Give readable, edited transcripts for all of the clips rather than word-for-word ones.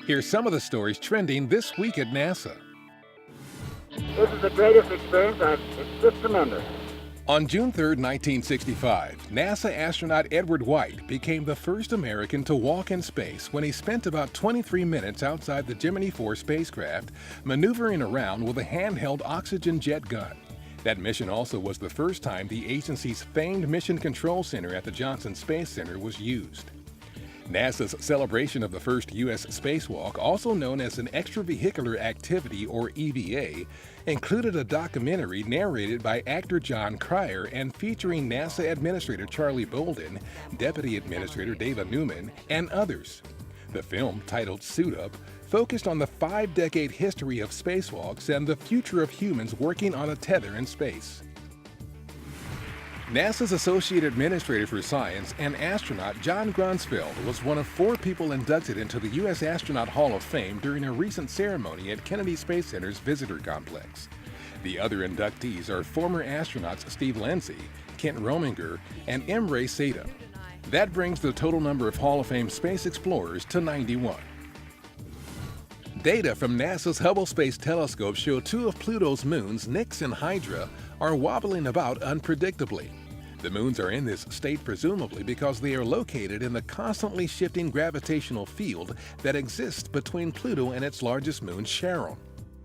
Here's some of the stories trending this week at NASA. This is the greatest experience. It's just tremendous. On June 3, 1965, NASA astronaut Edward White became the first American to walk in space when he spent about 23 minutes outside the Gemini 4 spacecraft, maneuvering around with a handheld oxygen jet gun. That mission also was the first time the agency's famed Mission Control Center at the Johnson Space Center was used. NASA's celebration of the first U.S. spacewalk, also known as an extravehicular activity or EVA, included a documentary narrated by actor Jon Cryer and featuring NASA Administrator Charlie Bolden, Deputy Administrator Dava Newman, and others. The film, titled Suit Up, focused on the 5-decade history of spacewalks and the future of humans working on a tether in space. NASA's Associate Administrator for Science and astronaut John Grunsfeld was one of 4 people inducted into the U.S. Astronaut Hall of Fame during a recent ceremony at Kennedy Space Center's Visitor Complex. The other inductees are former astronauts Steve Lindsay, Kent Rominger, and Imre Seda. That brings the total number of Hall of Fame space explorers to 91. Data from NASA's Hubble Space Telescope show 2 of Pluto's moons, Nix and Hydra, are wobbling about unpredictably. The moons are in this state presumably because they are located in the constantly shifting gravitational field that exists between Pluto and its largest moon, Charon.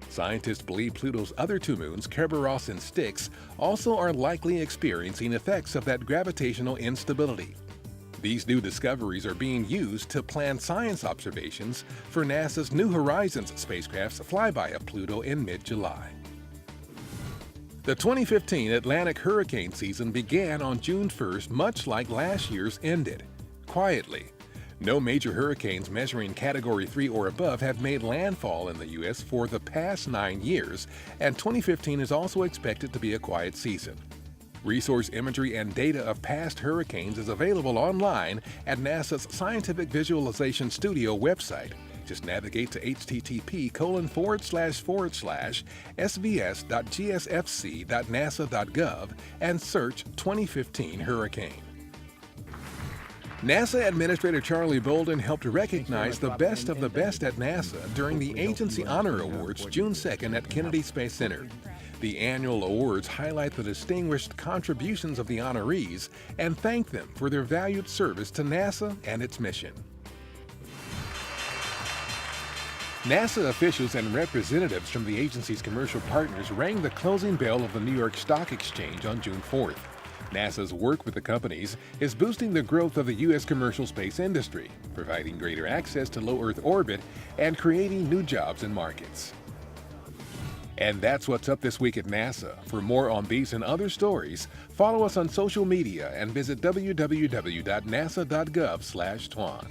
Scientists believe Pluto's other 2 moons, Kerberos and Styx, also are likely experiencing effects of that gravitational instability. These new discoveries are being used to plan science observations for NASA's New Horizons spacecraft's flyby of Pluto in mid-July. The 2015 Atlantic hurricane season began on June 1st, much like last year's ended. Quietly. No major hurricanes measuring Category 3 or above have made landfall in the U.S. for the past 9 years, and 2015 is also expected to be a quiet season. Resource imagery and data of past hurricanes is available online at NASA's Scientific Visualization Studio website. Just navigate to http://svs.gsfc.nasa.gov and search 2015 hurricane. NASA Administrator Charlie Bolden helped recognize the best of the best at NASA during the Agency Honor Awards June 2nd at Kennedy Space Center. The annual awards highlight the distinguished contributions of the honorees and thank them for their valued service to NASA and its mission. NASA officials and representatives from the agency's commercial partners rang the closing bell of the New York Stock Exchange on June 4th. NASA's work with the companies is boosting the growth of the U.S. commercial space industry, providing greater access to low Earth orbit, and creating new jobs and markets. And that's what's up this week at NASA. For more on these and other stories, follow us on social media and visit www.nasa.gov/twan.